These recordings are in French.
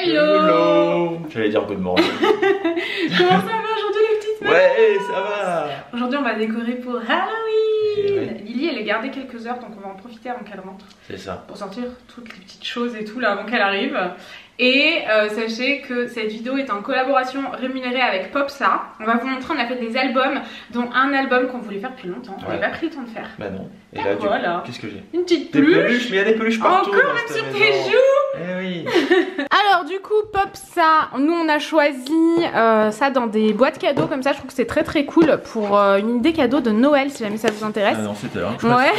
Hello. J'allais dire good morning. Comment ça va aujourd'hui les petites mamans? Ouais, ça va. Aujourd'hui on va décorer pour Halloween. Ouais. Lily elle est gardée quelques heures donc on va en profiter avant qu'elle rentre. C'est ça. Pour sortir toutes les petites choses et tout là avant qu'elle arrive. Et sachez que cette vidéo est en collaboration rémunérée avec Popsa. On va vous montrer, on a fait des albums, dont un album qu'on voulait faire depuis longtemps. On n'avait pas pris le temps de faire. Bah non. Et là, voilà. qu'est-ce que j'ai? Une petite Des peluche. peluches, mais il y a des peluches partout. Encore même sur tes joues. Eh oui. Alors du coup Popsa, nous on a choisi ça dans des boîtes cadeaux comme ça. Je trouve que c'est très très cool pour une idée cadeau de Noël si jamais ça vous intéresse. Ah non, c'était là. Ouais,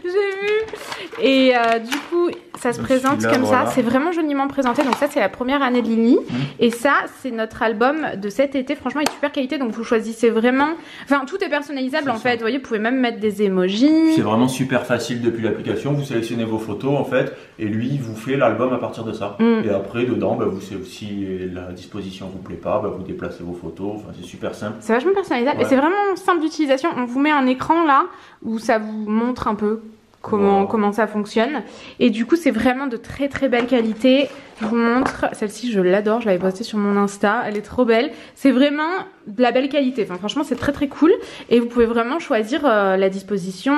j'ai vu. Et du coup ça se présente comme ça. C'est vraiment joliment présenté. Donc ça c'est la première année de Lily. Et ça c'est notre album de cet été. Franchement il est super qualité. Donc vous choisissez vraiment. Enfin tout est personnalisable en fait. Vous voyez, vous pouvez même mettre des emojis. C'est vraiment super facile depuis l'application. Vous sélectionnez vos photos en fait. Et lui il vous fait l'album à partir de ça. Et après dedans, bah, vous savez si la disposition vous plaît pas, bah, vous déplacez vos photos. Enfin c'est super simple. C'est vachement personnalisable. Ouais. Et c'est vraiment simple d'utilisation. On vous met un écran là où ça vous montre un peu comment ça fonctionne. Et du coup c'est vraiment de très très belle qualité. Je vous montre, celle-ci je l'adore, je l'avais postée sur mon Insta, elle est trop belle. C'est vraiment de la belle qualité, enfin, franchement c'est très très cool. Et vous pouvez vraiment choisir la disposition.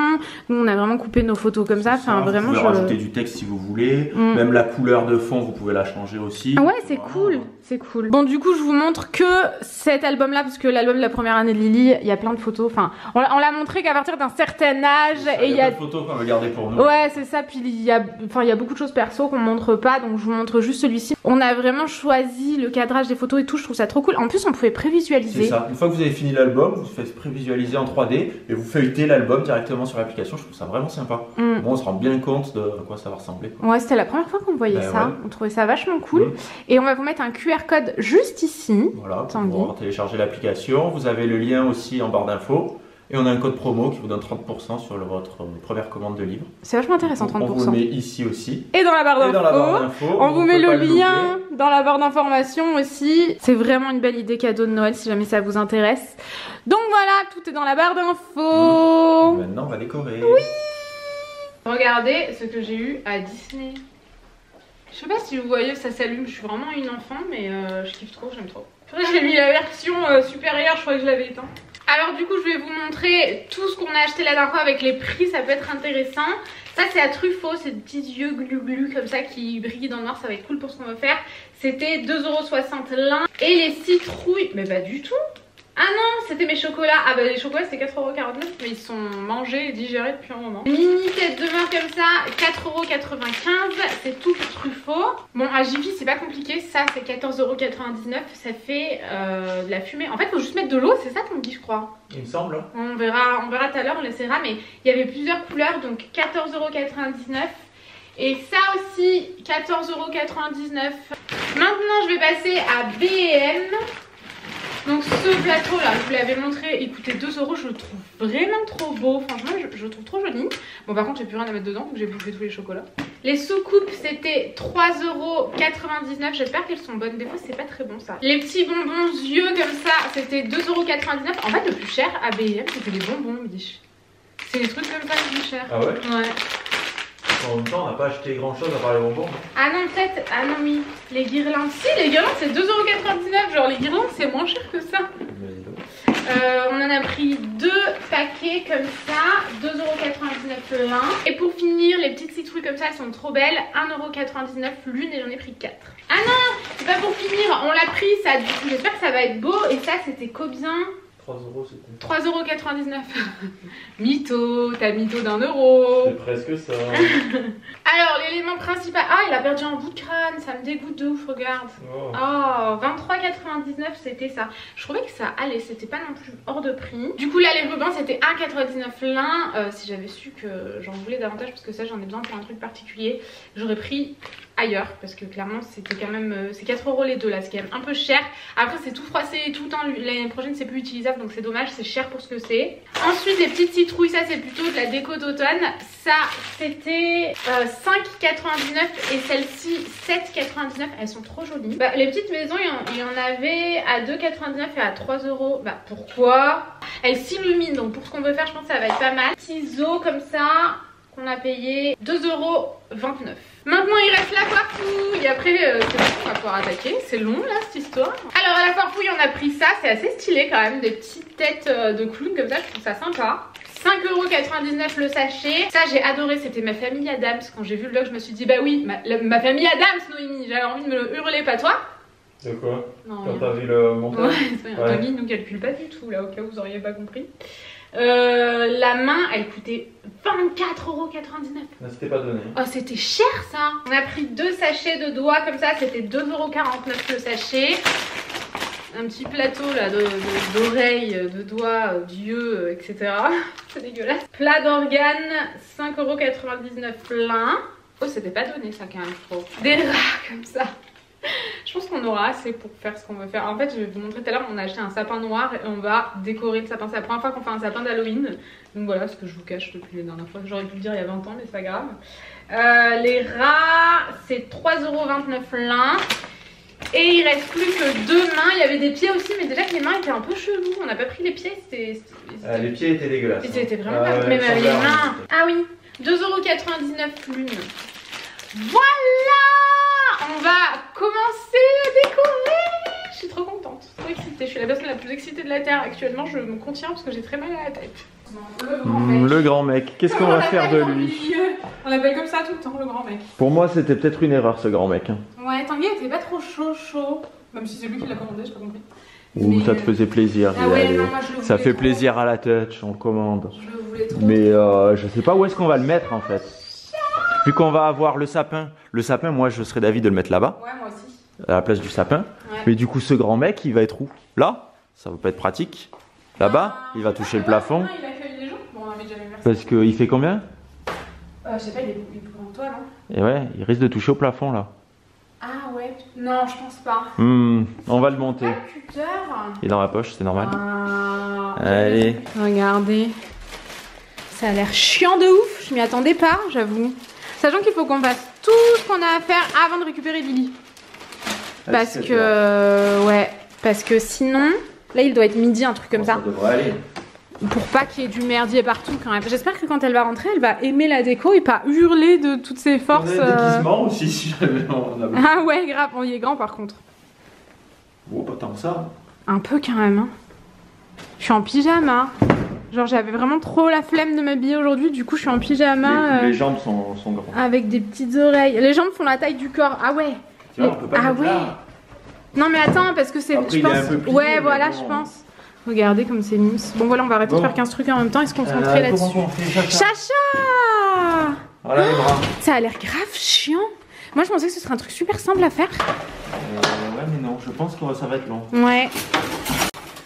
Nous on a vraiment coupé nos photos comme ça. Enfin, vraiment, vous pouvez rajouter du texte si vous voulez. Même la couleur de fond vous pouvez la changer aussi. Ouais c'est cool, c'est cool. Bon du coup je vous montre que cet album là, parce que l'album de la première année de Lily, il y a plein de photos. Enfin on l'a montré qu'à partir d'un certain âge. Et il y a plein de photos qu'on veut garder pour nous. Ouais c'est ça, puis il y a beaucoup de choses perso qu'on montre pas. Donc je vous montre juste celui-ci. On a vraiment choisi le cadrage des photos et tout, je trouve ça trop cool. En plus on pouvait prévisualiser. C'est ça, une fois que vous avez fini l'album, vous faites prévisualiser en 3D et vous feuilletez l'album directement sur l'application. Je trouve ça vraiment sympa. Bon, on se rend bien compte de à quoi ça va ressembler, quoi. Ouais, c'était la première fois qu'on voyait ça. Ouais. On trouvait ça vachement cool. Et on va vous mettre un QR code juste ici. Voilà, pour pouvoir télécharger l'application. Vous avez le lien aussi en barre d'infos. Et on a un code promo qui vous donne 30% sur votre première commande de livre. C'est vachement intéressant, 30%. On vous le met ici aussi. Et dans la barre d'infos. On vous met le lien dans la barre d'information aussi. C'est vraiment une belle idée cadeau de Noël si jamais ça vous intéresse. Donc voilà, tout est dans la barre d'infos. Maintenant, on va décorer. Oui. Regardez ce que j'ai eu à Disney. Je sais pas si vous voyez, ça s'allume. Je suis vraiment une enfant, mais je kiffe trop, j'aime trop. J'ai mis la version supérieure, je crois que je l'avais éteint. Alors du coup je vais vous montrer tout ce qu'on a acheté la dernière fois avec les prix, ça peut être intéressant. Ça c'est à Truffaut, c'est des petits yeux glu comme ça qui brillent dans le noir, ça va être cool pour ce qu'on veut faire. C'était 2,60 € l'un. Et les citrouilles, mais pas du tout. Ah non, c'était mes chocolats. Ah bah les chocolats c'était 4,49 €, mais ils sont mangés et digérés depuis un moment. Mini tête de mort comme ça, 4,95 €. C'est tout pour Truffaut. Bon, à Jiffy c'est pas compliqué, ça c'est 14,99 €. Ça fait de la fumée. En fait faut juste mettre de l'eau, c'est ça qu'on dit je crois. Il me semble. On verra tout à l'heure, on essaiera. Mais il y avait plusieurs couleurs, donc 14,99 €. Et ça aussi 14,99 €. Maintenant je vais passer à B&M. Donc ce plateau là, je vous l'avais montré, il coûtait 2 €, je le trouve vraiment trop beau, franchement je le trouve trop joli. Bon par contre j'ai plus rien à mettre dedans, donc j'ai bouffé tous les chocolats. Les soucoupes c'était 3,99 €, j'espère qu'elles sont bonnes, des fois c'est pas très bon ça. Les petits bonbons yeux comme ça, c'était 2,99 €. En fait le plus cher à B&M c'était les bonbons, biche. C'est les trucs comme ça le plus cher. Ah ouais? Ouais. En même temps on n'a pas acheté grand chose à part les bonbons. Ah non peut-être, ah non oui, les guirlandes, si les guirlandes c'est 2,99 €, genre les guirlandes c'est moins cher que ça. On en a pris 2 paquets comme ça, 2,99 € l'un. Et pour finir, les petites citrouilles comme ça, elles sont trop belles, 1,99 € l'une et j'en ai pris 4. Ah non, c'est pas pour finir, on l'a pris ça, du coup j'espère que ça va être beau. Et ça c'était combien? 3 € c'était. 3,99 €. Mytho, t'as mytho d'1 €. C'est presque ça. Alors l'élément principal, ah il a perdu un bout de crâne, ça me dégoûte de ouf, regarde. Oh, 23,99 € c'était ça. Je trouvais que ça allait, c'était pas non plus hors de prix. Du coup là les rubans c'était 1,99 € l'un. Si j'avais su que j'en voulais davantage, parce que ça j'en ai besoin pour un truc particulier, j'aurais pris ailleurs, parce que clairement c'était quand même, c'est 4 € les deux là, c'est quand même un peu cher. Après c'est tout froissé tout le temps, l'année prochaine c'est plus utilisable donc c'est dommage, c'est cher pour ce que c'est. Ensuite les petites citrouilles, ça c'est plutôt de la déco d'automne. Ça c'était 5,99 € et celle-ci 7,99 €. Elles sont trop jolies. Bah, les petites maisons il y en avait à 2,99 € et à 3 €. Bah pourquoi? Elles s'illuminent, donc pour ce qu'on veut faire je pense que ça va être pas mal. Petits os comme ça qu'on a payé 2,29 €. Maintenant il reste la farfouille. Après c'est bon, on va pouvoir attaquer. C'est long là cette histoire. Alors à la farfouille on a pris ça. C'est assez stylé quand même. Des petites têtes de clown comme ça. Je trouve ça sympa. 5,99 € le sachet. Ça j'ai adoré, c'était ma famille Adams. Quand j'ai vu le vlog je me suis dit bah oui, ma famille Adams Noémie. J'avais envie de me hurler, pas toi? De quoi? Non, quand t'as vu le montage? Ouais, Noémie nous calcule pas du tout là, au cas où vous auriez pas compris. La main elle coûtait 24,99 €. C'était pas donné. Oh c'était cher ça. On a pris 2 sachets de doigts comme ça, c'était 2,49 € le sachet. Un petit plateau là d'oreilles, de doigts, d'yeux, etc. C'est dégueulasse. Plat d'organes, 5,99 € plein. Oh c'était pas donné ça quand même trop. Des rats comme ça. Je pense qu'on aura assez pour faire ce qu'on veut faire. En fait je vais vous montrer tout à l'heure, on a acheté un sapin noir et on va décorer le sapin. C'est la première fois qu'on fait un sapin d'Halloween. Donc voilà ce que je vous cache depuis les dernières fois. J'aurais pu le dire il y a 20 ans mais c'est pas grave. Les rats c'est 3,29 € l'un. Et il reste plus que 2 mains. Il y avait des pieds aussi, mais déjà que les mains étaient un peu chelous. On n'a pas pris les pieds. Les pieds étaient dégueulasses. Ils étaient vraiment pas. Même les mains. Ah oui, 2,99 € l'une. Voilà, on va commencer à décorer. Je suis trop contente, trop excitée. Je suis la personne la plus excitée de la Terre actuellement. Je me contiens parce que j'ai très mal à la tête. Le grand mec, qu'est-ce qu'on va faire de lui? On l'appelle comme ça tout le temps, le grand mec. Pour moi, c'était peut-être une erreur ce grand mec. Ouais, Tanguy était pas trop chaud. Même si c'est lui qui l'a commandé, j'ai pas compris. Ouh, ça te faisait plaisir. Ah ouais, non, moi, je le ça voulais fait trop. plaisir à la touch, on commande. Je le voulais trop. Mais je sais pas où est-ce qu'on va le mettre en fait. Vu qu'on va avoir le sapin. Le sapin, moi je serais d'avis de le mettre là-bas. Ouais, moi aussi. À la place du sapin. Ouais. Mais du coup, ce grand mec, il va être où? Là? Ça va pas être pratique. Là-bas, il va toucher le plafond. Il accueille les gens. Bon, on avait jamais versé. Parce qu'il fait combien? Je sais pas, il est plus grand que toi, non? Et ouais, il risque de toucher au plafond là. Ah ouais. Non, je pense pas. On va le monter. Ah, cutter. Il est dans la poche, c'est normal. Ah, Allez. Regardez. Ça a l'air chiant de ouf. Je m'y attendais pas, j'avoue. Sachant qu'il faut qu'on fasse tout ce qu'on a à faire avant de récupérer Billy. Parce que... ouais. Parce que sinon... Là, il doit être midi, un truc comme ça. Ça devrait aller. Pour pas qu'il y ait du merdier partout quand même. J'espère que quand elle va rentrer, elle va aimer la déco et pas hurler de toutes ses forces. On a des déguisements aussi si jamais on a besoin. Ah ouais, grave. On y est grand par contre. Oh, pas tant que ça. Un peu quand même. Hein. Je suis en pyjama. Genre j'avais vraiment trop la flemme de m'habiller aujourd'hui. Du coup, je suis en pyjama. Les jambes sont grandes. Avec des petites oreilles. Les jambes font la taille du corps. Ah ouais. Tiens, on peut pas le mettre là. Non mais attends, parce que c'est... Après, je il est pense... un peu plié, ouais, mais voilà, bon. je pense. Regardez comme c'est mimes. Bon voilà, on va arrêter de faire 15 trucs en même temps et se concentrer là-dessus. Chacha! Voilà les bras. Ça a l'air grave chiant. Moi je pensais que ce serait un truc super simple à faire. Ouais mais non, je pense que ça va être long. Ouais.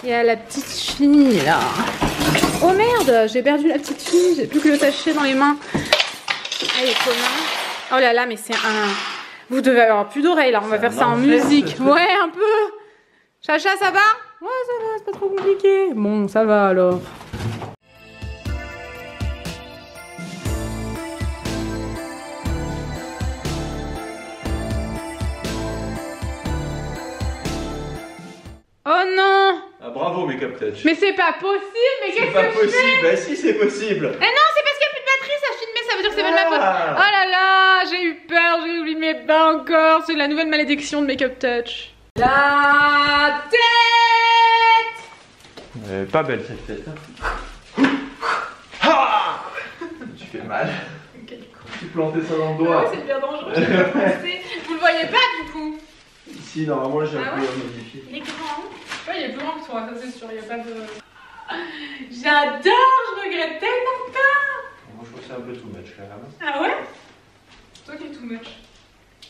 Il y a la petite fille là. Oh merde, j'ai perdu la petite fille. J'ai plus que le sachet dans les mains. Elle est commun. Oh là là, mais c'est un... Vous devez avoir plus d'oreilles là, on va faire ça en musique. Ouais, un peu. Chacha, ça va? Ouais, ça va, c'est pas trop compliqué. Bon, ça va alors. Oh non! Ah, bravo Make-up Touch. Mais c'est pas possible, mais qu'est-ce que C'est pas je fais? possible, bah si c'est possible. Eh non, c'est parce qu'il n'y a plus de batterie, ça filmait, ça veut dire que c'est pas de ma faute. Oh là là, j'ai eu peur, j'ai oublié mes bains encore. C'est la nouvelle malédiction de Make-up Touch. La tête! Pas belle cette tête. Ah, tu fais mal. Quel con. Tu plantais ça dans le Ah doigt. ouais, c'est bien dangereux, j'ai pas pensé. Vous le voyez pas du coup? Ici, normalement, j'ai un Ah peu ouais modifié. Il est grand. Ouais, il est plus grand que toi, ça c'est sûr, il n'y a pas de... J'adore, je regrette tellement pas. Moi, je trouve que c'est un peu too much quand même. Ah ouais? Toi qui es too much.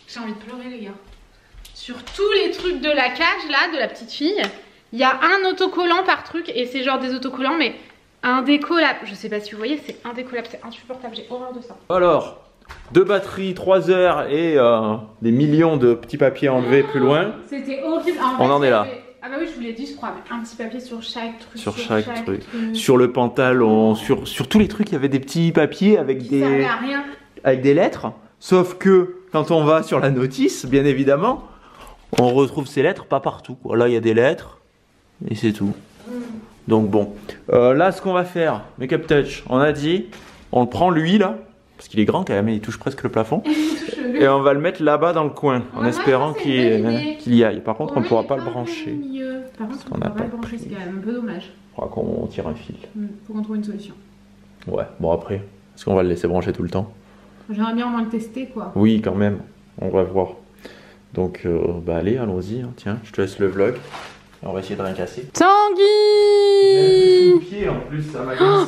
J'ai envie de pleurer les gars. Sur tous les trucs de la cage là, de la petite fille, il y a un autocollant par truc et c'est genre des autocollants mais indécollable. Je sais pas si vous voyez, c'est indécollable, c'est insupportable, j'ai horreur de ça. Alors, 2 batteries, 3 heures et des millions de petits papiers enlevés plus loin. C'était horrible. On en est là. Ah bah oui, je vous l'ai dit, je crois, mais un petit papier sur chaque truc. Sur chaque truc. Sur le pantalon, sur tous les trucs, il y avait des petits papiers avec Qui servait à rien. avec des lettres. Sauf que quand on va sur la notice, bien évidemment, on retrouve ces lettres pas partout, quoi. Là, il y a des lettres et c'est tout. Donc bon, là, ce qu'on va faire, Make-up Touch, on a dit, on le prend lui là, parce qu'il est grand quand même, il touche presque le plafond. Et on va le mettre là-bas dans le coin, en espérant qu'il y aille. Par contre, on ne pourra pas le brancher. Par contre, on ne pourra pas le brancher, c'est quand même un peu dommage. Il faudra qu'on tire un fil. Faut qu'on trouve une solution. Ouais, bon après, est-ce qu'on va le laisser brancher tout le temps? J'aimerais bien au moins le tester, quoi. Oui, quand même, on va voir. Donc, bah allez, allons-y. Hein. Tiens, je te laisse le vlog. On va essayer de rien casser. Tanguy! Pied, en plus, ça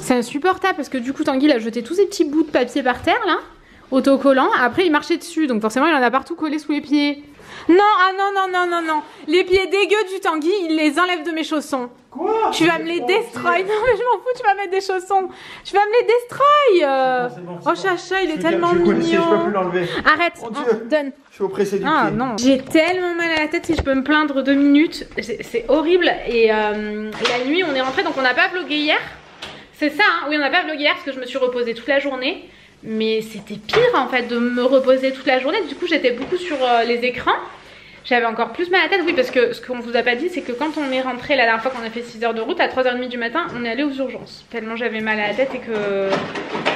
c'est insupportable parce que du coup Tanguy il a jeté tous ces petits bouts de papier par terre là, autocollants. Après il marchait dessus donc forcément il en a partout collé sous les pieds. Non, ah non, non, non, non, non. Les pieds dégueux du Tanguy, il les enlève de mes chaussons. Quoi? Tu vas me les destroy. Non mais je m'en fous, tu vas mettre des chaussons. Tu vas me les destroy. Oh Chacha, il est tellement mignon. Je peux plus l'enlever. Arrête, Mon Dieu. donne. Je suis oppressée du Ah pied. non. J'ai tellement mal à la tête, si je peux me plaindre 2 minutes. C'est horrible. Et la nuit on est rentré donc on n'a pas vlogué hier. C'est ça, hein. Oui on n'a pas vlogué hier parce que je me suis reposée toute la journée. Mais c'était pire en fait de me reposer toute la journée. Du coup j'étais beaucoup sur les écrans. J'avais encore plus mal à la tête, oui, parce que ce qu'on vous a pas dit, c'est que quand on est rentré la dernière fois qu'on a fait 6 heures de route, à 3h30 du matin, on est allé aux urgences. Tellement j'avais mal à la tête et que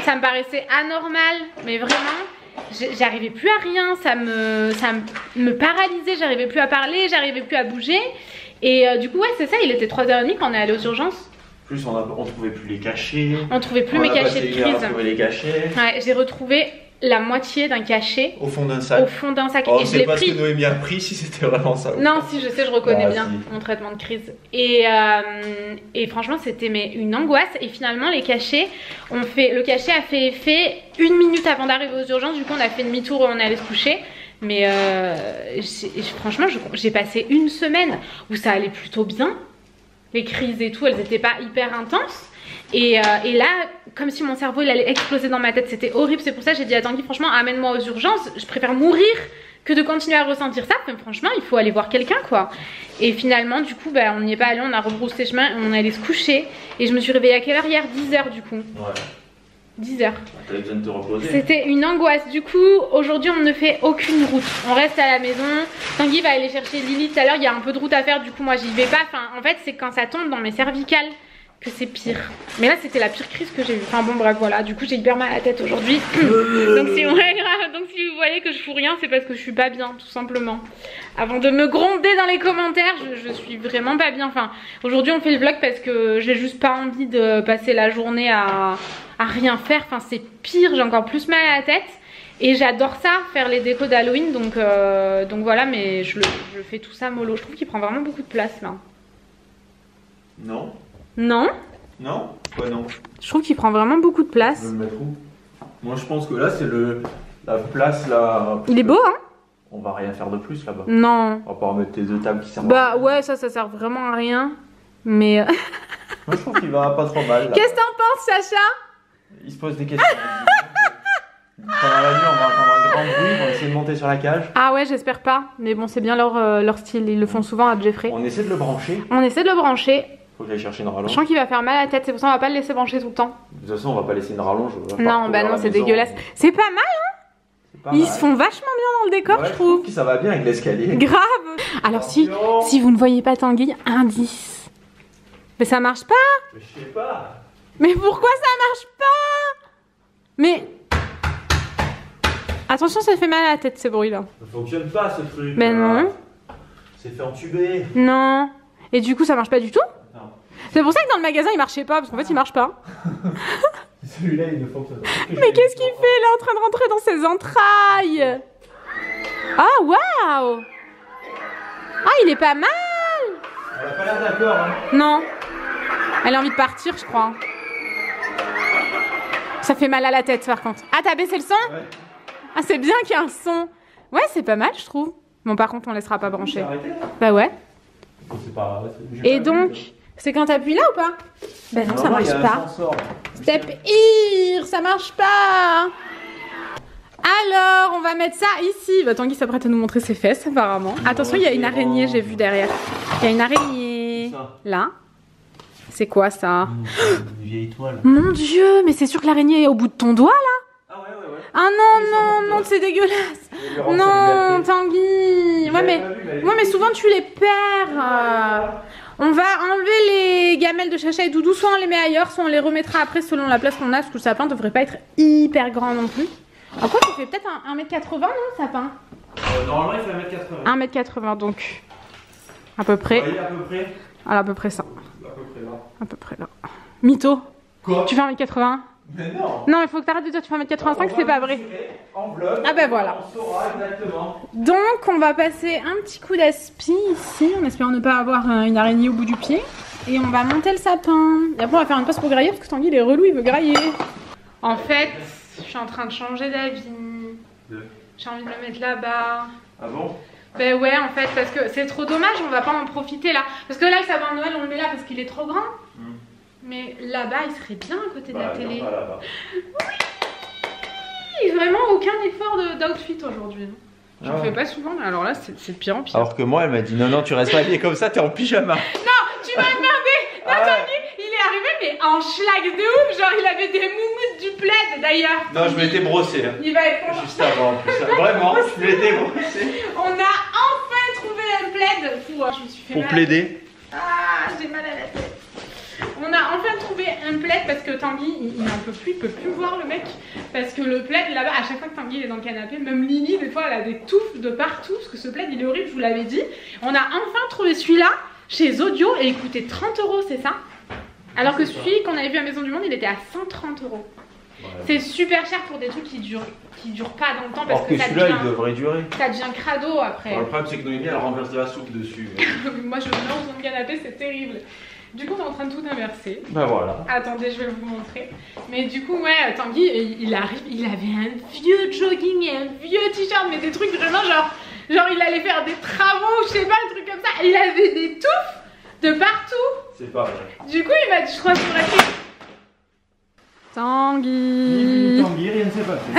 ça me paraissait anormal, mais vraiment, j'arrivais plus à rien, ça me paralysait, j'arrivais plus à parler, j'arrivais plus à bouger. Et du coup, ouais, c'est ça, il était 3h30 quand on est allé aux urgences. Plus on trouvait plus les cachets. On trouvait plus mes cachets de crise. On trouvait les cachets. Ouais, j'ai retrouvé la moitié d'un cachet au fond d'un sac. Au fond d'un sac. Oh, et je l'ai pas pris. ce que Noémie a pris si c'était vraiment ça. Non, si je sais, je reconnais bien si. mon traitement de crise. Et franchement, c'était une angoisse. Et finalement, les cachets le cachet a fait effet 1 minute avant d'arriver aux urgences. Du coup, on a fait demi-tour et on est allé se coucher. Mais franchement, j'ai passé 1 semaine où ça allait plutôt bien. Les crises et tout, elles n'étaient pas hyper intenses. Et là, comme si mon cerveau il allait exploser dans ma tête, c'était horrible. C'est pour ça que j'ai dit à Tanguy, franchement, amène-moi aux urgences. Je préfère mourir que de continuer à ressentir ça. Mais franchement, il faut aller voir quelqu'un, quoi. Et finalement, du coup, bah, on n'y est pas allé, on a rebroussé chemin, on est allé se coucher. Et je me suis réveillée à quelle heure hier? 10h du coup. Ouais. 10h. T'avais besoin de te reposer. C'était une angoisse. Du coup, aujourd'hui, on ne fait aucune route. On reste à la maison. Tanguy va aller chercher Lily tout à l'heure. Il y a un peu de route à faire. Du coup, moi, j'y vais pas. Enfin, en fait, c'est quand ça tombe dans mes cervicales que c'est pire. Mais là, c'était la pire crise que j'ai eue. Enfin bon, bref, voilà. Du coup, j'ai hyper mal à la tête aujourd'hui. Donc, si vous voyez que je fous rien, c'est parce que je suis pas bien, tout simplement. Avant de me gronder dans les commentaires, je suis vraiment pas bien. Enfin, aujourd'hui, on fait le vlog parce que j'ai juste pas envie de passer la journée à rien faire. Enfin, c'est pire. J'ai encore plus mal à la tête. Et j'adore ça, faire les décos d'Halloween. Donc voilà, mais je fais tout ça mollo. Je trouve qu'il prend vraiment beaucoup de place, là. Non. Non? Non? Quoi non? Je trouve qu'il prend vraiment beaucoup de place. Je vais le mettre où? Moi je pense que là c'est la place là. Il est beau, hein? On va rien faire de plus là-bas. Non. On va pas remettre tes 2 tables qui servent Bah ouais, ça sert vraiment à rien. Mais... Moi je trouve qu'il va pas trop mal. Qu'est-ce que t'en penses, Sacha? Il se pose des questions. Pendant la nuit on va entendre un grand bruit, on va essayer de monter sur la cage. Ah ouais, j'espère pas. Mais bon, c'est bien leur style, ils le font souvent à Jeffrey. On essaie de le brancher. On essaie de le brancher. Faut que j'aille chercher une rallonge. Je sens qu'il va faire mal à la tête, c'est pour ça qu'on va pas le laisser brancher tout le temps. De toute façon on va pas laisser une rallonge. Non, bah non, c'est dégueulasse. C'est pas mal, hein? Ils se font vachement bien dans le décor, ouais, je trouve. Que ça va bien avec l'escalier. Grave. Alors si vous ne voyez pas Tanguy, indice. Mais ça marche pas. Je sais pas. Mais pourquoi ça marche pas? Mais... Attention, ça fait mal à la tête ces bruits là. Ça fonctionne pas ce truc. Ben non. C'est fait entuber. Non. Et du coup ça marche pas du tout? Non. C'est pour ça que dans le magasin il marchait pas, parce qu'en fait il marche pas. Celui-là il ne fonctionne pas. Mais qu'est-ce qu'il fait là en train de rentrer dans ses entrailles? Ah waouh! Ah il est pas mal! Elle a pas l'air d'accord hein. Non. Elle a envie de partir je crois. Ça fait mal à la tête par contre. Ah t'as baissé le son? Ouais. Ah c'est bien qu'il y ait un son. Ouais c'est pas mal je trouve. Bon par contre on laissera pas brancher. Arrêté, là Bah ouais. C'est pas... Et donc c'est quand t'appuies là ou pas? Bah non ça marche pas. Step here, ça marche pas. Alors on va mettre ça ici. Bah Tanguy s'apprête à nous montrer ses fesses apparemment. Attention il y a une araignée j'ai vu derrière. Il y a une araignée là. C'est quoi ça? Une vieille toile. Mon dieu, mais c'est sûr que l'araignée est au bout de ton doigt là? Ah ouais. Ah non, c'est dégueulasse. Non, Tanguy. Ouais, mais souvent tu les perds. On va enlever les gamelles de Chacha et Doudou, soit on les met ailleurs, soit on les remettra après selon la place qu'on a, parce que le sapin devrait pas être hyper grand non plus. En quoi, ça fait peut-être 1m80 non le sapin? Normalement il fait 1m80. 1m80 donc. À peu près. Vous voyez à peu près? Voilà, à peu près ça. À peu près là. À peu près là. Mytho. Quoi? Tu fais 1m80? Mais non. Non, il faut que t'arrêtes de dire que tu fais 1m85, c'est pas vrai. Enveloppe, ah ben voilà. On saura exactement. Donc on va passer un petit coup d'aspi ici, en espérant ne pas avoir une araignée au bout du pied. Et on va monter le sapin. Et après on va faire une pause pour grailler, parce que Tanguy il est relou, il veut grailler. En fait, je suis en train de changer d'avis. J'ai envie de le mettre là-bas. Ah bon? Ben ouais, en fait, parce que c'est trop dommage, on va pas en profiter là. Parce que là, le sapin de Noël, on le met là parce qu'il est trop grand. Mais là-bas, il serait bien à côté de la télé. Oui, vraiment aucun effort d'outfit aujourd'hui. J'en fais pas souvent, mais alors là, c'est de pire en pire. Alors que moi, elle m'a dit non, non, tu restes pas habillée comme ça, t'es en pyjama. Non, tu m'as demandé. Non, Tanguy, il est arrivé, mais en schlag de ouf. Genre, il avait des moumoutes du plaid d'ailleurs. Non, je m'étais brossé. Hein. Il va être content. Juste avant, en plus. Vraiment, je m'étais brossé. On a enfin trouvé un plaid pour. Je me suis fait Pour mal. plaider. Ah, j'ai mal à la tête. On a enfin trouvé un plaid parce que Tanguy, il n'en peut plus, il peut plus voir le mec. Parce que le plaid là-bas, à chaque fois que Tanguy il est dans le canapé, même Lily, des fois, elle a des touffes de partout. Parce que ce plaid, il est horrible, je vous l'avais dit. On a enfin trouvé celui-là chez Zodio et il coûtait 30 €, c'est ça? Alors que celui qu'on avait vu à Maison du Monde, il était à 130 €. Ouais. C'est super cher pour des trucs qui durent pas dans le temps parce alors que celui-là, devient, il devrait durer. Ça devient crado après. Alors, le problème, c'est que Noémie, elle renverse de la soupe dessus. Moi, je meurs sur le canapé, c'est terrible. Du coup, on est en train de tout inverser. Ben voilà. Attendez, je vais vous montrer. Mais du coup, ouais, Tanguy, il arrive, il avait un vieux jogging et un vieux t-shirt, mais des trucs vraiment genre il allait faire des travaux, je sais pas, un truc comme ça. Il avait des touffes de partout. C'est pas vrai. Du coup, il m'a dit, je crois sur la tête. Tanguy. Tanguy, rien ne s'est passé.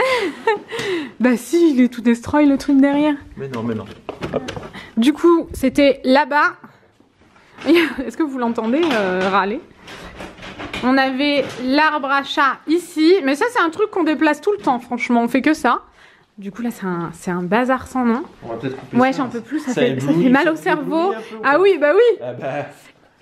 Bah si, il est tout destroy le truc derrière. Mais non, mais non. Hop. Du coup, c'était là-bas. Est-ce que vous l'entendez râler? On avait l'arbre à chat ici. Mais ça, c'est un truc qu'on déplace tout le temps, franchement. On fait que ça. Du coup, là, c'est un bazar sans nom. On va peut-être couper ouais, ça. j'en peux plus. Ça fait mal au cerveau. Ah oui, bah oui. Ah bah...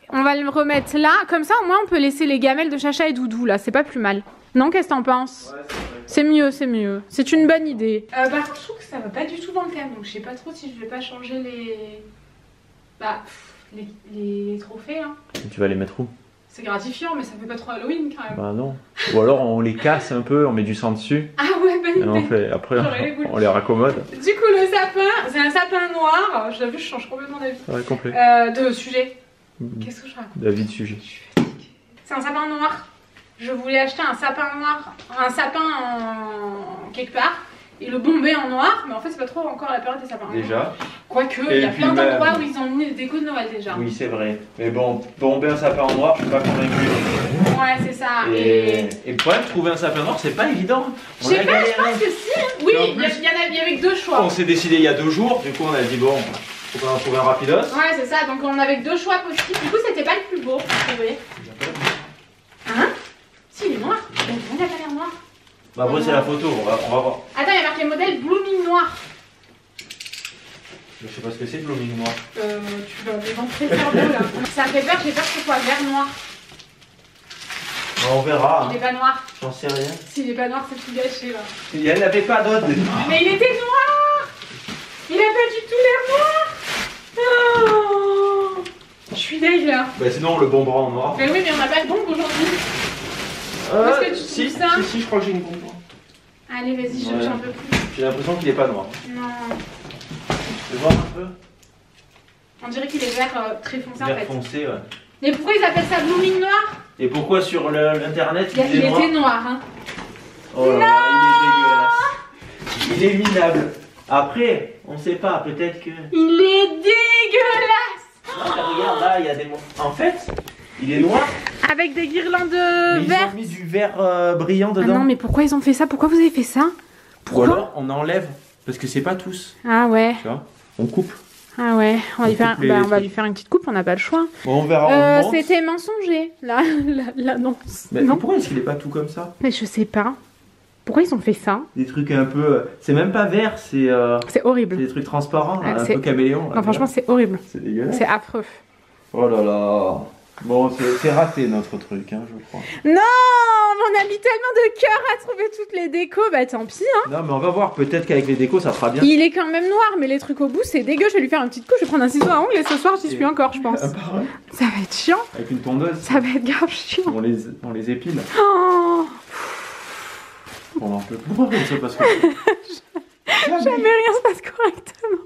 On va le remettre là. Comme ça, au moins, on peut laisser les gamelles de Chacha et Doudou, là. C'est pas plus mal. Non, qu'est-ce que t'en penses? Ouais, c'est mieux, c'est mieux. C'est une bonne idée. Par contre, je trouve que ça va pas du tout dans le thème. Donc, je sais pas trop si je vais pas changer les... Bah... Les trophées, hein. Tu vas les mettre où? C'est gratifiant, mais ça fait pas trop Halloween quand même. Bah non. Ou alors on les casse un peu, on met du sang dessus. Ah ouais, bonne idée. Après on les raccommode. Du coup, le sapin, c'est un sapin noir. Je l'ai vu, je change complètement d'avis. Ouais, complet. De sujet. Qu'est-ce que je raconte? D'avis de sujet. C'est un sapin noir. Je voulais acheter un sapin noir, un sapin en quelque part. Et le bomber en noir, mais en fait c'est pas trop encore la période des sapins. Déjà. Quoique, il y a plein d'endroits où ils ont mis des décos de Noël déjà. Oui, c'est vrai. Mais bon, bomber un sapin en noir, je suis pas convaincu. Ouais, c'est ça. Et le problème, trouver un sapin noir, c'est pas évident. Je sais pas, je pense que si. Oui, il y avait que deux choix. On s'est décidé il y a 2 jours, du coup on a dit bon, faut en trouver un rapidos. Ouais, c'est ça, donc on avait que 2 choix possibles. Du coup, c'était pas le plus beau, vous voyez. Hein? Si, il est noir. Il n'a pas l'air noir. Bah après c'est la photo, on va voir. Attends, il y a marqué modèle blooming noir. Je sais pas ce que c'est blooming noir. Tu vas démontrer le cerveau là. Ça fait peur, j'ai peur que ce soit vert noir. Bah, on verra. Il est pas noir. J'en sais rien. S'il est pas noir, c'est tout gâché là. Il n'y en avait pas d'autres des noirs. Mais il était noir. Il a pas du tout l'air noir. Oh, je suis deg là. Bah sinon on le bombera en noir. Mais oui, mais on n'a pas de bombe aujourd'hui. Est-ce que tu trouves ça? Si, je crois que j'ai une bombe. Allez, vas-y, j'en peux plus. J'ai l'impression qu'il est pas noir. Non. Tu veux voir un peu? On dirait qu'il est vert très foncé en fait. Vert foncé, ouais. Mais pourquoi ils appellent ça blooming noir? Et pourquoi sur l'internet il est noir? Il était noir, hein. Oh là là, il est dégueulasse. Il est minable. Après, on sait pas, peut-être que... Il est dégueulasse. Non, mais regarde, là, il y a des... En fait, il est noir. Avec des guirlandes mais vertes. ils ont mis du vert brillant dedans. Ah non, mais pourquoi ils ont fait ça? Pourquoi vous avez fait ça? Pourquoi? Ou alors, on enlève, parce que c'est pas tous. Ah ouais. Tu vois, on coupe. Ah ouais, on va lui faire, on va lui faire une petite coupe, on n'a pas le choix. Bon, on verra. C'était mensonger, l'annonce. Mais non, pourquoi est-ce qu'il est pas tout comme ça? mais je sais pas. Pourquoi ils ont fait ça? Des trucs un peu... C'est même pas vert, c'est... C'est horrible. des trucs transparents, là, un c'est... peu caméléon. Là, non, franchement, c'est horrible. C'est dégueulasse. C'est affreux. Oh là là. Bon, c'est raté notre truc, hein, je crois. Non, on a mis tellement de cœur à trouver toutes les décos, bah tant pis hein. Non, mais on va voir, peut-être qu'avec les décos ça fera bien. Il est quand même noir, mais les trucs au bout c'est dégueu. Je vais lui faire une petite couche, je vais prendre un ciseau à ongles et ce soir j'y suis encore, je pense. Un par un. Ça va être chiant. Avec une tondeuse. Ça va être grave chiant. On les épile. Oh, On en peut plus comme ça parce que. jamais rien se passe correctement.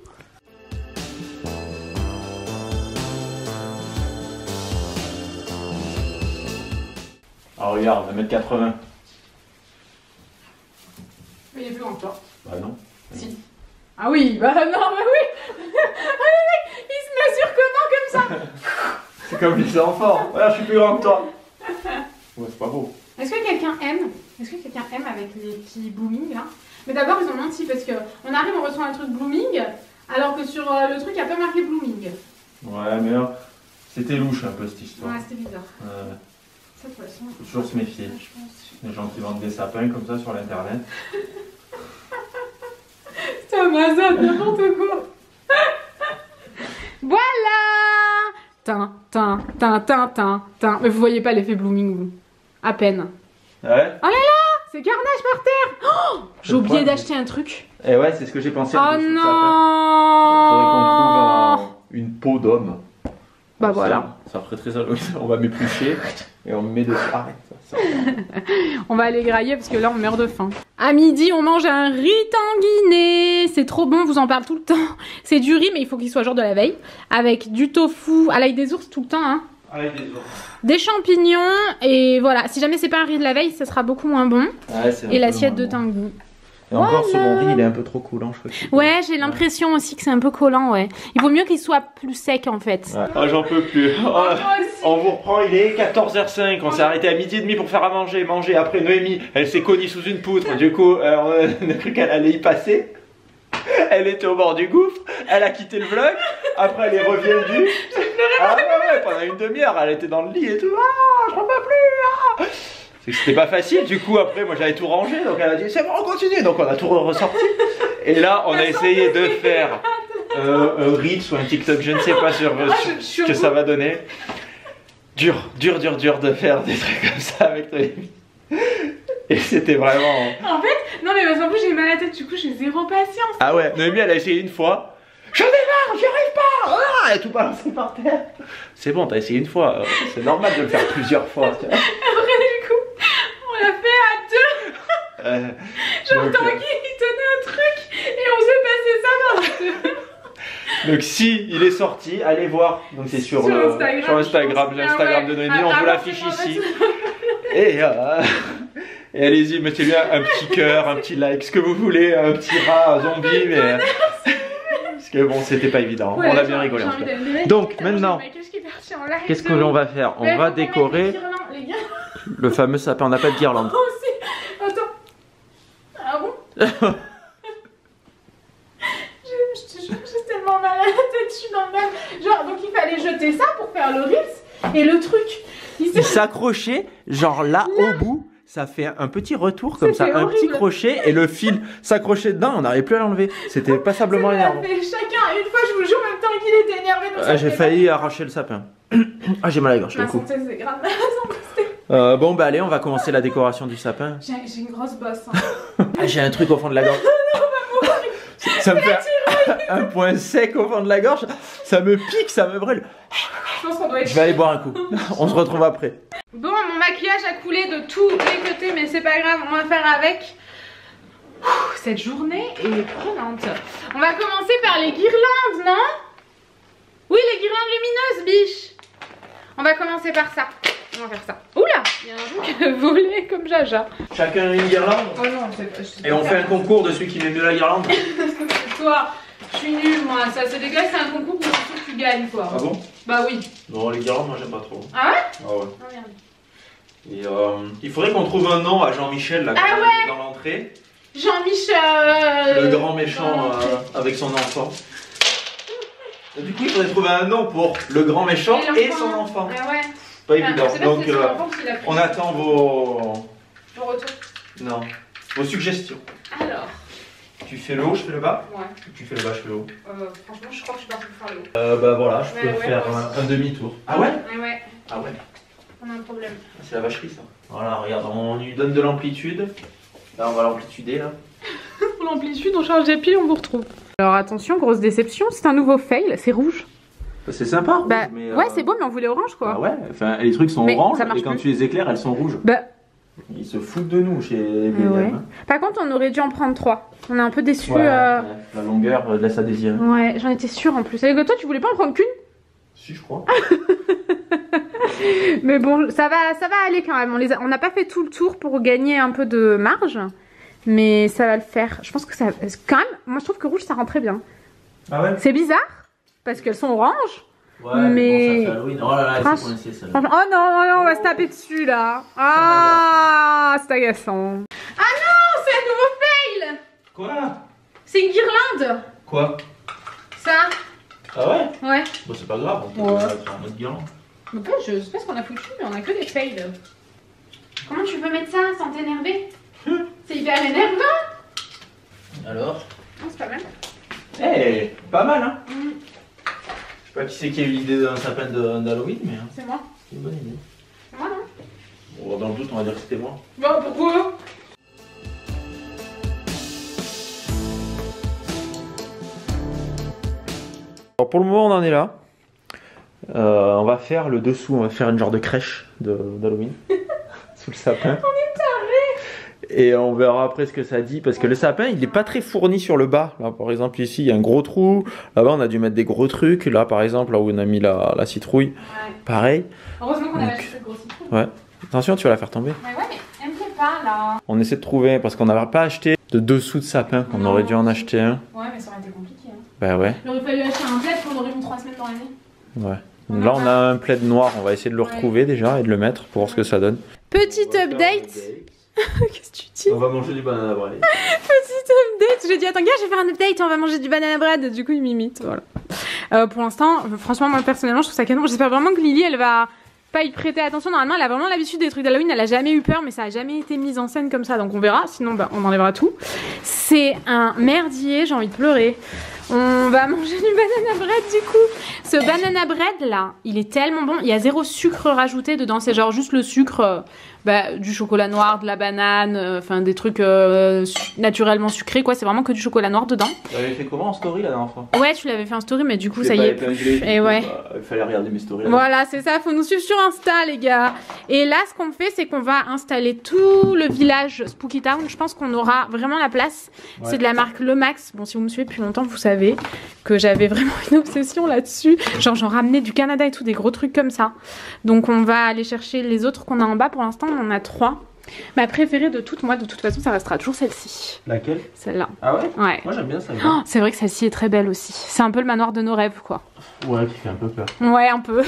Ah, regarde, 1m80. Mais il est plus grand que toi. Bah non. Si. Ah oui, bah non, bah oui. Ah le mec, il se mesure comment comme ça? C'est comme les enfants. Voilà, je suis plus grand que toi. Ouais, c'est pas beau. Est-ce que quelqu'un aime? Est-ce que quelqu'un aime avec les petits blooming là? Mais d'abord ils ont menti parce que on arrive, on reçoit un truc blooming, alors que sur le truc il n'y a pas marqué blooming. Ouais, mais là, c'était louche un peu cette histoire. Ouais, c'était bizarre. Ça, de toute façon, Faut toujours se méfier. je pense. Les gens qui vendent des sapins comme ça sur l'internet. C'est Amazon, n'importe quoi. Voilà. Tin. Mais vous voyez pas l'effet blooming vous? À peine. Ouais. Oh là là, c'est carnage par terre. Oh, j'ai oublié d'acheter un truc. Et ouais, c'est ce que j'ai pensé. Oh dessous de non. sapin. Faudrait qu'on trouve une peau d'homme. Bah voilà. Ça ferait très sale. On va m'éplucher et on me met dessus. Arrête ça. On va aller grailler parce que là on meurt de faim. À midi on mange un riz tanguiné. C'est trop bon, vous en parle tout le temps. C'est du riz mais il faut qu'il soit genre de la veille. Avec du tofu à l'ail des ours tout le temps hein. Avec des ours. Des champignons et voilà. Si jamais c'est pas un riz de la veille ça sera beaucoup moins bon. Ouais, c'est un Et peu l'assiette moins de bon. tangout. Et encore Voilà. ce bon riz il est un peu trop coulant je crois. Ouais j'ai l'impression aussi que c'est un peu collant ouais. Il vaut mieux qu'il soit plus sec en fait. Ouais. Oh, j'en peux plus. Oh, on vous reprend, il est 14h05. On s'est arrêté à 12h30 pour faire à manger. Après Noémie, elle s'est cognée sous une poutre. Du coup, on a cru qu'elle allait y passer. Elle était au bord du gouffre. Elle a quitté le vlog. Après, elle est revenue. Ah ouais, pendant une demi-heure, elle était dans le lit et tout. Ah, je peux pas plus. Ah. C'est que c'était pas facile. Du coup, après, moi j'avais tout rangé. Donc elle a dit, c'est bon, on continue. Donc on a tout ressorti. Et là, on a essayé de faire un Reels ou un TikTok, je ne sais pas sur ce que ça va donner. Dur de faire des trucs comme ça avec toi. Et c'était vraiment... En fait, non mais parce qu'en plus j'ai mal à la tête, du coup j'ai zéro patience. Ah ouais, Noémie elle a essayé une fois. J'en ai marre, j'y arrive pas. Ah, elle a tout balancé par terre. C'est bon, t'as essayé une fois. C'est normal de le faire plusieurs fois. Après du coup, on l'a fait à deux. Genre Tanguy il tenait un truc et on s'est passé ça dans la deux. Donc si il est sorti, allez voir. Donc c'est sur Instagram, l'Instagram de Noémie, on vous l'affiche ici. Et allez-y, mettez-lui un petit cœur, un petit like, ce que vous voulez, un petit rat, un zombie, mais parce que bon, c'était pas évident. Ouais, on a bien rigolé en tout cas. Donc maintenant, qu'est-ce que l'on va faire? On va décorer le fameux sapin. On n'a pas de guirlande. Attends. Ah bon? Je te jure, j'ai tellement mal à la tête, je suis dans le mal. Genre, donc il fallait jeter ça pour faire le Reels. Et le truc, Il s'accrochait, genre là au bout, ça fait un petit retour comme ça, un horrible. petit crochet et le fil s'accrochait dedans, on n'arrivait plus à l'enlever. C'était passablement énervant. Chacun, une fois, je vous jure, même temps qu'il était énervé. J'ai failli arracher le sapin. Ah, j'ai mal à la gorge, Ma du coup. santé, c'est grave. Bon, bah allez, on va commencer la décoration du sapin. J'ai une grosse bosse. Hein. Ah, j'ai un truc au fond de la gorge. Ça me fait un point sec au fond de la gorge. Ça me pique, ça me brûle. Je pense qu'on doit être. Je vais aller boire un coup. On se retrouve après. Bon, mon maquillage a coulé de tous les côtés, mais c'est pas grave, on va faire avec. Cette journée est prenante. On va commencer par les guirlandes, non? Oui, les guirlandes lumineuses, biche. On va commencer par ça. On va faire ça. Oula, il y a un truc volé comme Jaja. Chacun une guirlande. Oh non, c'est pas. Et on fait un concours de celui qui met mieux la guirlande. Toi, je suis nulle, moi. Ça, c'est dégueulasse, c'est un concours pour que tu gagnes, quoi. Ah bon? Bah oui. Non, les guirlandes, moi j'aime pas trop. Ah ouais? Ah ouais. Oh merde. Et il faudrait qu'on trouve un nom à Jean-Michel là, Ah ouais, dans l'entrée. Jean-Michel. Le grand méchant avec son enfant. Et du coup, il faudrait trouver un nom pour le grand méchant et son enfant. Ah ouais. Pas évident. Donc, on a attend vos. retour. Non. Vos suggestions. Alors, Tu fais le haut, je fais le bas. Ouais. Tu fais le bas, je fais le haut. Franchement, je crois que je suis partie pour faire le haut. Bah voilà, je peux Ouais, faire un demi-tour. Ah ouais? Ouais. Ah ouais. On a un problème. C'est la vacherie ça. Voilà, regarde, on lui donne de l'amplitude. Là, on va l'amplituder là. Pour l'amplitude, on charge des piles, on vous retrouve. Alors attention, grosse déception, c'est un nouveau fail, c'est rouge. Bah, c'est sympa, rouge, Bah, mais ouais, c'est beau, mais on voulait orange quoi. Bah ouais, enfin, les trucs sont Mais orange ça marche et quand plus. tu les éclaires, elles sont rouges. Bah, Ils se foutent de nous chez BM. ouais. Par contre, on aurait dû en prendre 3. On est un peu déçus. Ouais, la longueur laisse à désirer. Ouais, j'en étais sûre en plus. Et toi, tu voulais pas en prendre qu'une? Si, je crois. Mais bon, ça va aller quand même. On n'a pas fait tout le tour pour gagner un peu de marge. Mais ça va le faire. Je pense que ça... Quand même, moi je trouve que rouge, ça rend très bien. Ah ouais? C'est bizarre, parce qu'elles sont oranges. Ouais, mais... bon, ça fait Halloween. Oh là là, elle s'est coincée celle-là. Oh non, on va se taper dessus là. Ah, c'est agaçant. Ah non, c'est un nouveau fail. Quoi? C'est une guirlande. Quoi? Ça. Ah ouais? Ouais. Bon, c'est pas grave, on peut Ouais. faire un autre guirlande. Mais pas, je sais pas ce qu'on a foutu, mais on a que des fails. Comment tu peux mettre ça sans t'énerver? C'est hyper énervant. Alors? Non, c'est pas mal. Eh, pas mal hein? Mm. Je sais pas qui c'est qui a eu l'idée d'un sapin d'Halloween, mais C'est moi. c'est une bonne idée. C'est moi, non? Bon, dans le doute, on va dire que c'était moi. Bon, pourquoi? Alors pour le moment, on en est là. On va faire le dessous, on va faire une genre de crèche d'Halloween sous le sapin. On est tarés. Et on verra après ce que ça dit parce que le sapin il est pas très fourni sur le bas. Là par exemple ici il y a un gros trou. Là-bas on a dû mettre des gros trucs. Là par exemple là où on a mis la citrouille. Ouais. Pareil. Heureusement qu'on a Donc, acheté cette grosse citrouille. Ouais. Attention tu vas la faire tomber. Ouais, mais elle me plaît pas là. On essaie de trouver parce qu'on n'avait pas acheté de dessous de sapin. On aurait dû en acheter un. Ouais mais ça aurait été compliqué. Hein. Bah ouais. Il aurait fallu acheter un plaid qu'on aurait mis 3 semaines dans l'année. Ouais. Donc là on a un plaid noir. On va essayer de le retrouver déjà et de le mettre pour voir ce que ça donne. Petite update. Qu'est-ce que tu dis? On va manger du banana bread. Petite update. J'ai dit attends gars, je vais faire un update, on va manger du banana bread. Du coup il m'imite, voilà. Pour l'instant, franchement moi personnellement je trouve ça canon. J'espère vraiment que Lily elle va pas y prêter attention. Normalement elle a vraiment l'habitude des trucs d'Halloween, elle a jamais eu peur mais ça a jamais été mis en scène comme ça. Donc on verra, sinon bah, on enlèvera tout. C'est un merdier, j'ai envie de pleurer. On va manger du banana bread du coup. Ce banana bread là, il est tellement bon. Il y a 0 sucre rajouté dedans. C'est genre juste le sucre, du chocolat noir, de la banane, enfin des trucs naturellement sucrés quoi. C'est vraiment que du chocolat noir dedans. Tu l'avais fait comment en story la dernière fois? Ouais, tu l'avais fait en story, mais du coup ça y est plus. Et ouais. Il fallait regarder mes stories. Voilà, c'est ça. Faut nous suivre sur Insta les gars. Et là, ce qu'on fait, c'est qu'on va installer tout le village Spooky Town. Je pense qu'on aura vraiment la place. Ouais. C'est de la marque Le Max. Bon, si vous me suivez depuis longtemps, vous savez que j'avais vraiment une obsession là-dessus. Genre, j'en ramenais du Canada et tout, des gros trucs comme ça. Donc, on va aller chercher les autres qu'on a en bas. Pour l'instant, on en a 3. Ma préférée de toutes, moi, de toute façon, ça restera toujours celle-ci. Laquelle? Celle-là. Ah ouais? Ouais. Moi, j'aime bien celle-là. Oh, c'est vrai que celle-ci est très belle aussi. C'est un peu le manoir de nos rêves, quoi. Ouais, qui fait un peu peur. Ouais, un peu.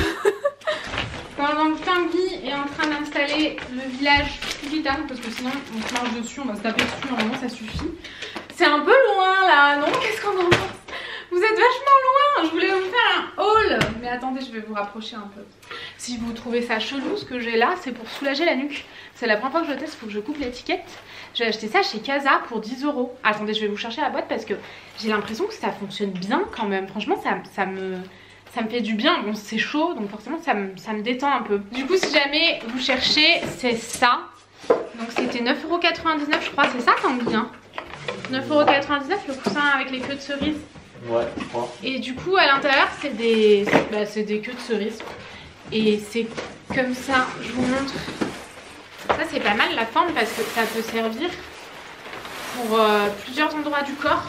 Pendant que Tanguy est en train d'installer le village Spooky Town, parce que sinon on se marche dessus, on va se taper dessus, normalement ça suffit. C'est un peu loin là, non? Qu'est-ce qu'on en pense? Vous êtes vachement loin. Je voulais vous faire un haul, mais attendez, je vais vous rapprocher un peu. Si vous trouvez ça chelou, ce que j'ai là, c'est pour soulager la nuque. C'est la première fois que je le teste, il faut que je coupe l'étiquette. J'ai acheté ça chez Casa pour 10 €. Attendez, je vais vous chercher la boîte parce que j'ai l'impression que ça fonctionne bien quand même. Franchement, ça me fait du bien. Bon, c'est chaud, donc forcément ça me détend un peu. Du coup, si jamais vous cherchez, c'est ça. Donc c'était 9,99 € je crois, c'est ça Tanguy, hein? 9,99 € le coussin avec les queues de cerise. Ouais, je crois. Et du coup, à l'intérieur, c'est des queues de cerise. Et c'est comme ça, je vous montre. Ça, c'est pas mal la forme parce que ça peut servir pour plusieurs endroits du corps.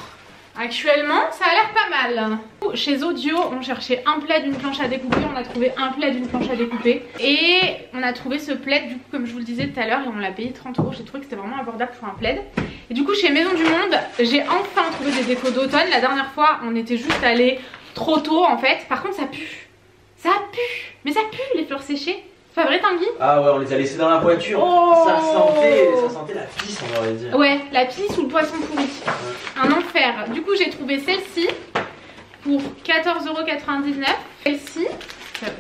Actuellement, ça a l'air pas mal. Chez Audio, on cherchait un plaid d'une planche à découper. On a trouvé un plaid d'une planche à découper. Et on a trouvé ce plaid, du coup, comme je vous le disais tout à l'heure, et on l'a payé 30 €. J'ai trouvé que c'était vraiment abordable pour un plaid. Et du coup, chez Maison du Monde, j'ai enfin trouvé des décos d'automne. La dernière fois, on était juste allé trop tôt en fait. Par contre, ça pue. Ça pue. Mais ça pue les fleurs séchées. C'est pas vrai, Tanguy? Ah ouais, on les a laissées dans la voiture. Oh, ça sentait la pisse, on aurait dit. Ouais, la pisse ou le poisson pourri. Ouais. Un enfer. Du coup, j'ai trouvé celle-ci pour 14,99 €. Celle-ci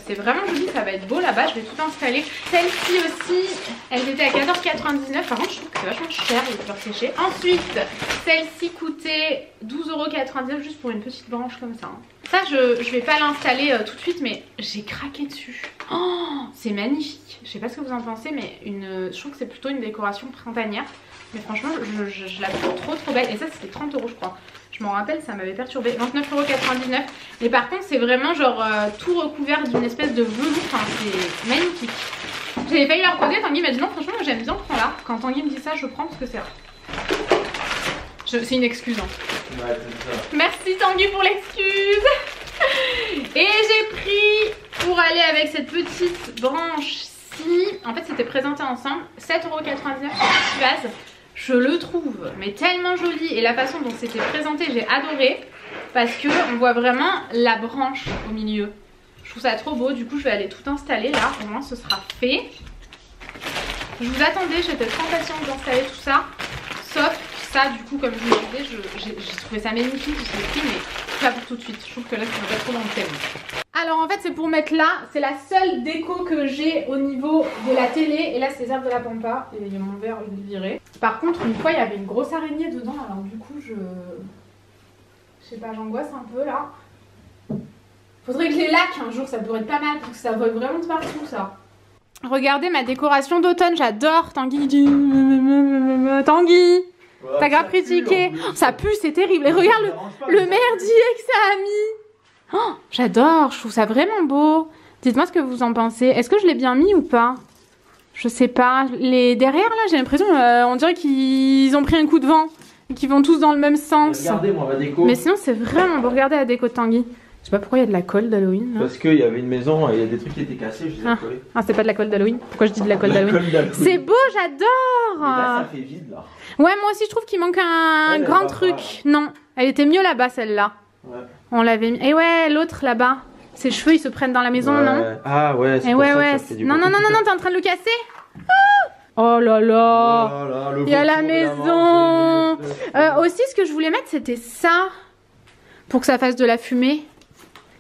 C'est vraiment joli, ça va être beau là-bas, je vais tout installer. Celle-ci aussi, elles étaient à 14,99 €. Par contre, je trouve que c'est vachement cher les fleurs séchées. Ensuite, celle-ci coûtait 12,99 € juste pour une petite branche comme ça. Ça, je vais pas l'installer tout de suite, mais j'ai craqué dessus. Oh, c'est magnifique. Je sais pas ce que vous en pensez, mais je trouve que c'est plutôt une décoration printanière. Mais franchement, je la trouve trop belle. Et ça, c'était 30 € je crois. Je m'en rappelle, ça m'avait perturbé. 29,99 €. Mais par contre, c'est vraiment genre tout recouvert d'une espèce de velours. Enfin, c'est magnifique. J'avais failli la reposer. Tanguy m'a dit non, franchement, j'aime bien, prends-la. Quand Tanguy me dit ça, je prends parce que c'est rare. C'est une excuse. Hein. Ouais, c'est ça. Merci Tanguy pour l'excuse. Et j'ai pris pour aller avec cette petite branche-ci. En fait, c'était présenté ensemble. 7,99 € sur ce vase. Je le trouve mais tellement joli et la façon dont c'était présenté j'ai adoré parce que on voit vraiment la branche au milieu. Je trouve ça trop beau, du coup je vais aller tout installer là, au moins ce sera fait. Je vous attendais, j'étais trop impatiente d'installer tout ça, sauf ça du coup comme je vous le disais, j'ai trouvé ça magnifique, je l'ai pris mais pas pour tout de suite, je trouve que là ça va pas trop dans le thème. Alors en fait c'est pour mettre là, c'est la seule déco que j'ai au niveau de la télé. Et là c'est les herbes de la pampa, et il y a mon verre, je l'ai viré. Par contre une fois il y avait une grosse araignée dedans, alors du coup je sais pas, j'angoisse un peu là. Faudrait que je les laque un jour, ça pourrait être pas mal pour que ça vole vraiment de partout ça. Regardez ma décoration d'automne, j'adore. Tanguy dit Tanguy, t'as grave critiqué. Ça pue, c'est terrible. Et regarde le merdier que ça a mis. Oh, j'adore, je trouve ça vraiment beau. Dites-moi ce que vous en pensez. Est-ce que je l'ai bien mis ou pas? Je sais pas. Les derrière là, j'ai l'impression, on dirait qu'ils ont pris un coup de vent et qu'ils vont tous dans le même sens. Regardez moi ma déco. Mais sinon c'est vraiment beau. Regardez la déco de Tanguy. Je sais pas pourquoi il y a de la colle d'Halloween. Parce qu'il y avait une maison et il y a des trucs qui étaient cassés, je les ai collés. Ah, c'est pas de la colle d'Halloween. Pourquoi je dis de la colle d'Halloween? C'est beau, j'adore. Là ça fait vide là. Ouais, moi aussi je trouve qu'il manque un grand truc. Non, elle était mieux là-bas celle-là. Ouais. On l'avait mis. Et ouais, l'autre là-bas. Ses cheveux ils se prennent dans la maison, non? Ah ouais, c'est et pour ouais, ça ouais. que ça fait du Non, non, non, non, non, t'es en train de le casser? Oh là là. Voilà, il y a la maison. Aussi, ce que je voulais mettre, c'était ça. Pour que ça fasse de la fumée.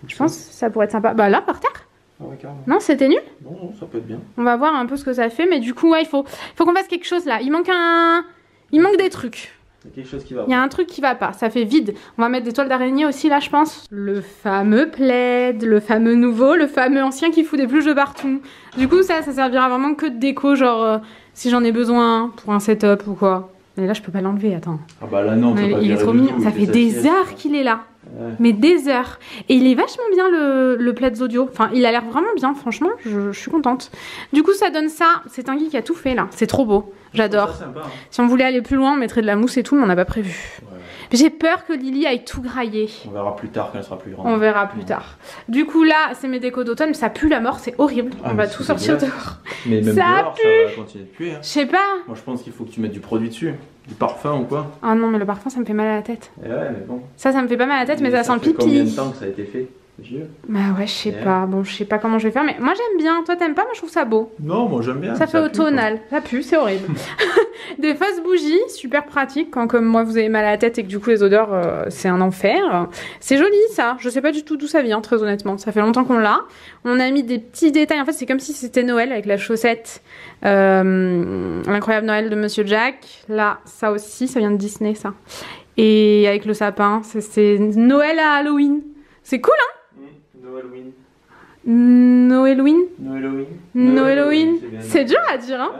Je pense que ça pourrait être sympa. Bah là, par terre. Ah ouais, carrément. Non, c'était nul? Non, ça peut être bien. On va voir un peu ce que ça fait. Mais du coup, ouais, il faut qu'on fasse quelque chose là. Il manque des trucs. Il y a quelque chose qui va pas. Il y a un truc qui va pas, ça fait vide. On va mettre des toiles d'araignée aussi là je pense. Le fameux plaid, le fameux nouveau, le fameux ancien qui fout des peluches de partout. Du coup ça servira vraiment que de déco, genre si j'en ai besoin pour un setup ou quoi. Mais là je peux pas l'enlever, attends. Ah bah là non, il est trop mignon, ça fait des heures qu'il est là. Ouais. Mais des heures. Et il est vachement bien le plaid Zodio. Enfin, il a l'air vraiment bien, franchement, je suis contente. Du coup, ça donne ça. C'est Tanguy qui a tout fait là. C'est trop beau. J'adore. Hein. Si on voulait aller plus loin, on mettrait de la mousse et tout, mais on n'a pas prévu. Ouais. J'ai peur que Lily aille tout grailler. On verra plus tard quand elle sera plus grande. On verra plus tard. Du coup, là, c'est mes décos d'automne, mais ça pue la mort, c'est horrible. On va tout sortir dehors. Mais même dehors, ça va continuer de puer. Hein. Je sais pas. Moi, je pense qu'il faut que tu mettes du produit dessus. Du parfum ou quoi? Ah non, mais le parfum, ça me fait mal à la tête. Et ouais, mais bon. Ça me fait pas mal à la tête, mais ça sent le pipi. Combien de temps que ça a été fait? Vieux. Bah ouais, je sais pas. Bon, je sais pas comment je vais faire, mais moi j'aime bien. Toi, t'aimes pas? Moi, je trouve ça beau. Non, moi j'aime bien. Ça fait automnal. Ça pue, c'est horrible. Des fausses bougies, super pratique quand, comme moi, vous avez mal à la tête et que du coup les odeurs, c'est un enfer. C'est joli ça. Je sais pas du tout d'où ça vient, très honnêtement. Ça fait longtemps qu'on l'a. On a mis des petits détails. En fait, c'est comme si c'était Noël avec la chaussette. L'incroyable Noël de Monsieur Jack. Là, ça aussi, ça vient de Disney, ça. Et avec le sapin, c'est Noël à Halloween. C'est cool, hein? Noël-Halloween. Noël-Halloween. Noël-Halloween. Noël-Halloween. C'est dur à dire, hein?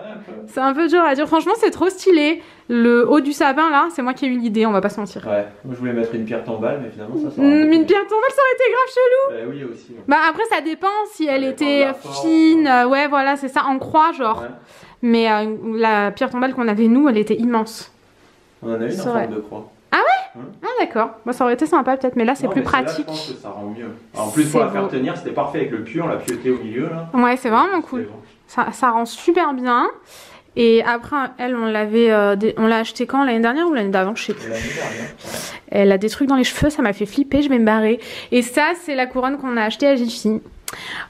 C'est un peu dur à dire. Franchement, c'est trop stylé. Le haut du sapin, là, c'est moi qui ai eu l'idée, on va pas se mentir. Ouais, moi je voulais mettre une pierre tombale, mais finalement ça sort. Une pierre tombale, ça aurait été grave chelou. Bah oui, aussi. Ouais. Bah après, ça dépend si elle était fine. Ouais, voilà, c'est ça, en croix, genre. Ouais. Mais la pierre tombale qu'on avait, nous, elle était immense. On en a une en forme de croix. Ah ouais? Ah d'accord, bon, ça aurait été sympa peut-être, mais là c'est plus pratique. Là, je pense que ça rend mieux. Alors, en plus pour la faire tenir, c'était parfait avec le pieu, on l'a pieuté au milieu là. Ouais, c'est vraiment cool. Bon. Ça rend super bien. Et après, elle, on l'a acheté quand? L'année dernière ou l'année d'avant? Je sais plus. L'année dernière. Elle a des trucs dans les cheveux, ça m'a fait flipper, je vais me barrer. Et ça, c'est la couronne qu'on a achetée à Jiffy.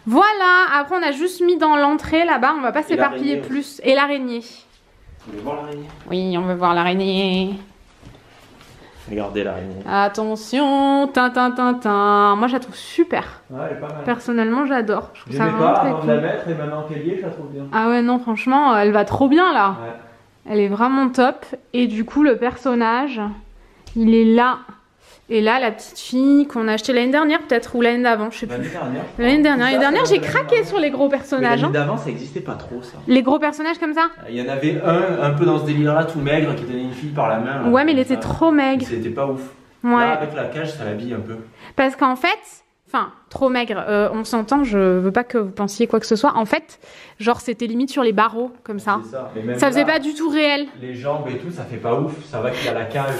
Voilà, après on a juste mis dans l'entrée là-bas, on va pas s'éparpiller plus. Et l'araignée. Vous voulez voir l'araignée? Oui, on veut voir l'araignée. Regardez là. Attention, tintin. Moi, je la trouve super. Ouais, elle est pas mal. Personnellement, j'adore. Je trouve ça J'aimais vraiment pas très avant cool. de la mettre et maintenant qu'elle y est, je la trouve bien. Ah ouais, non, franchement, elle va trop bien là. Ouais. Elle est vraiment top. Et du coup, le personnage, il est là. Et là, la petite fille qu'on a achetée l'année dernière, peut-être, ou l'année d'avant, je sais plus. L'année dernière, j'ai craqué sur les gros personnages. L'année d'avant, ça existait pas trop ça. Les gros personnages comme ça. Il y en avait un peu dans ce délire-là, tout maigre, qui tenait une fille par la main. Là, Ouais, mais il était ça. trop maigre. C'était pas ouf. Ouais. Là, avec la cage, ça l'habille un peu. Parce qu'en fait, enfin, trop maigre, on s'entend, je veux pas que vous pensiez quoi que ce soit. En fait, genre, c'était limite sur les barreaux, comme ça. C'est ça. Mais même Ça faisait là, pas du tout réel. les jambes et tout, ça fait pas ouf. Ça va qu'il y a la cage.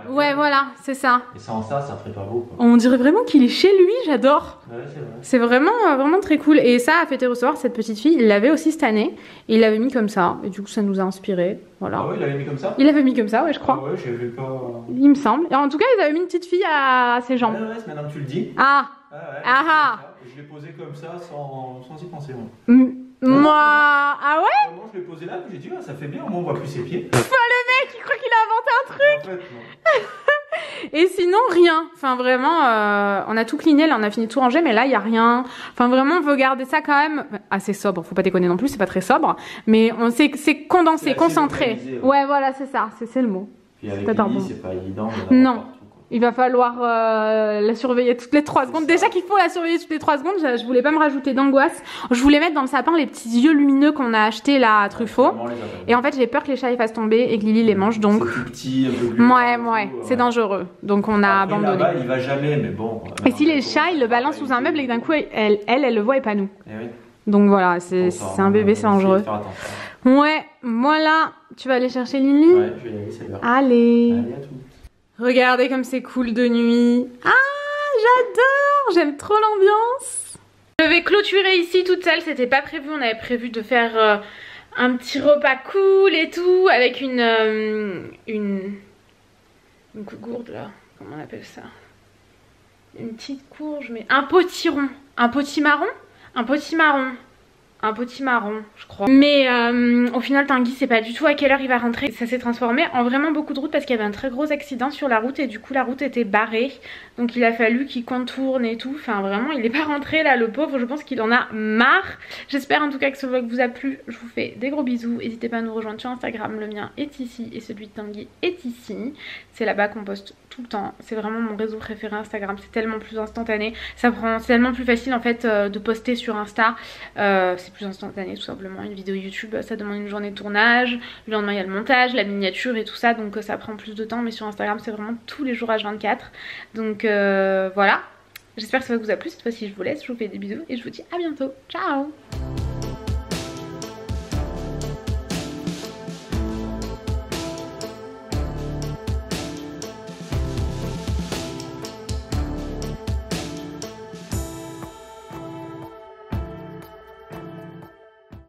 Ouais, voilà, c'est ça. Et sans ça, ça ferait pas beau. Quoi. On dirait vraiment qu'il est chez lui, j'adore. Ouais, c'est vrai. C'est vraiment très cool. Et ça a fait recevoir cette petite fille. Il l'avait aussi cette année. Et il l'avait mis comme ça. Et du coup, ça nous a inspiré. Voilà. Ah ouais, il l'avait mis comme ça. Il l'avait mis comme ça, ouais, je crois. Ah ouais, j'avais pas. Il me semble. Et en tout cas, ils avaient mis une petite fille à ses jambes. Ouais, maintenant que tu le dis. Ah, Ah ouais. Ah. Je l'ai posé comme ça sans y penser. Moi. Moi. Ah ouais? Moi, je l'ai posé là, puis j'ai dit, ah, ça fait bien, au moins on voit plus ses pieds. Le mec, il croit qu'il a inventé un truc. En fait, non. Et sinon, rien. Enfin, vraiment, on a tout cleané, là, on a fini de tout ranger, mais là, il y a rien. Enfin, vraiment, on veut garder ça quand même assez sobre. Faut pas déconner non plus, c'est pas très sobre. Mais c'est condensé, C'est assez concentré. localisé, Ouais, voilà, c'est ça. C'est le mot. Puis avec Peut-être Lily, bon. c'est pas évident. Non. Il va falloir la surveiller toutes les 3 secondes. Déjà qu'il faut la surveiller toutes les 3 secondes, je voulais pas me rajouter d'angoisse. Je voulais mettre dans le sapin les petits yeux lumineux qu'on a achetés là à Truffaut. Et en fait, j'ai peur que les chats les fassent tomber et que Lily les mange, donc... C'est tout petit, un peu plus Ouais, c'est dangereux. Donc on a Après, abandonné. là-bas, il va jamais, mais bon. Et si les chats, ils le balancent sous un meuble et que d'un coup, elle le voit et pas nous. Eh oui. Donc voilà, c'est un bébé, c'est dangereux. Ouais, voilà. Tu vas aller chercher Lily? Ouais, je vais y aller, c'est l'heure. Allez. Allez, à tout. Regardez comme c'est cool de nuit. Ah, j'adore. J'aime trop l'ambiance. Je vais clôturer ici toute seule. C'était pas prévu. On avait prévu de faire un petit repas cool et tout. Avec une gourde là. Comment on appelle ça? Une petite courge, mais un potiron. Un potimarron? Un potimarron. Un potimarron, je crois. Mais au final, Tanguy sait pas du tout à quelle heure il va rentrer. Ça s'est transformé en vraiment beaucoup de route parce qu'il y avait un très gros accident sur la route et du coup la route était barrée. Donc il a fallu qu'il contourne et tout. Enfin vraiment, il est pas rentré là, le pauvre. Je pense qu'il en a marre. J'espère en tout cas que ce vlog vous a plu. Je vous fais des gros bisous. N'hésitez pas à nous rejoindre sur Instagram. Le mien est ici et celui de Tanguy est ici. C'est là-bas qu'on poste tout le temps. C'est vraiment mon réseau préféré Instagram. C'est tellement plus instantané. C'est tellement plus facile en fait de poster sur Insta. C'est plus instantané tout simplement. Une vidéo YouTube, ça demande une journée de tournage. Le lendemain, il y a le montage, la miniature et tout ça. Donc ça prend plus de temps. Mais sur Instagram, c'est vraiment tous les jours H24. Donc voilà. J'espère que ça vous a plu. Cette fois-ci, je vous laisse. Je vous fais des bisous et je vous dis à bientôt. Ciao!